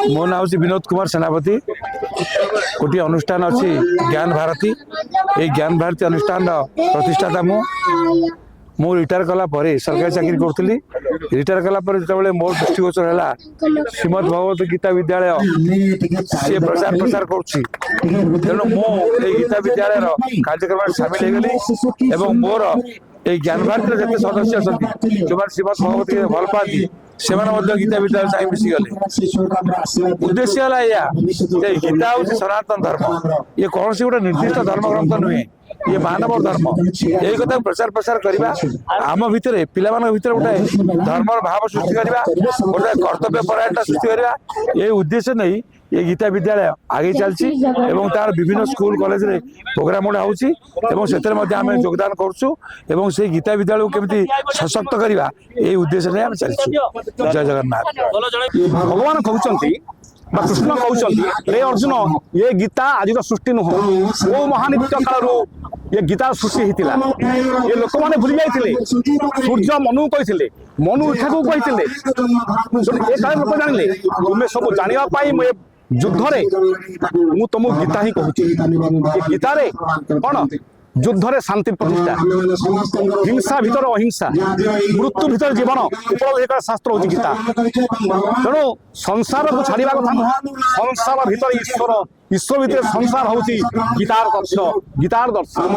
मो ना हूँ विनोद कुमार सेनापति गोटे अनुष्ठान अच्छी ज्ञान भारती ये ज्ञान भारती अनुष्ठान प्रतिष्ठाता मु रिटायर कला सरकारी चाकरी करी रिटायर कला जो मोर दृष्टिगोचर है श्रीमद भगवत गीता विद्यालय सी प्रचार प्रसार करुच्ची तेणु मुझे गीता विद्यालय कार्यक्रम सामिल होगली और मोर ये ज्ञान भारती जिते सदस्य अच्छा जो श्रीमद भगवत गीता भल पाती से गीता विद्यालय चाहिए मिशीगले उद्देश्य है या गीता हूँ सनातन धर्म ये कौन सी गोटे निर्दिष्ट धर्म ग्रंथ नुहे ये मानव धर्म यही कथा प्रचार प्रसार करवा आम भितर पिला भितर गोटे धर्म भाव सृष्टि करवा गोटे कर्तव्य परायणता सृष्टि करवा ये उद्देश्य नहीं ये गीता विद्यालय आगे चलती तार विभिन्न स्कूल कॉलेज रे प्रोग्राम गुड़ा होमें योगदान करुँ से गीता विद्यालय को केमी सशक्त करवा ये उद्देश्य नहीं आम चलती। जय जगन्नाथ। भगवान कहते कृष्ण कहते हे अर्जुन ये गीता आज सृष्टि नुह वो महानित्य काल ये गीता सृष्टि होता ये लोक मैंने भूली जाते सूर्य मनु कहते मनु इच्छा को कहते लोक जानिले तुम्हें सब जानापी युद्ध मु तुमको गीता ही कहूँ गीतार कौन युद्ध रे शांति प्रतिष्ठा हिंसा भीतर अहिंसा मृत्यु भीतर जीवन उपलब्ध शास्त्र हूँ गीता तेणु संसार को छाड़ा कथा नुह संसार भीतर ईश्वर ईश्वर भीतर संसार हूँ गीतार कक्ष गीतार दर्शन।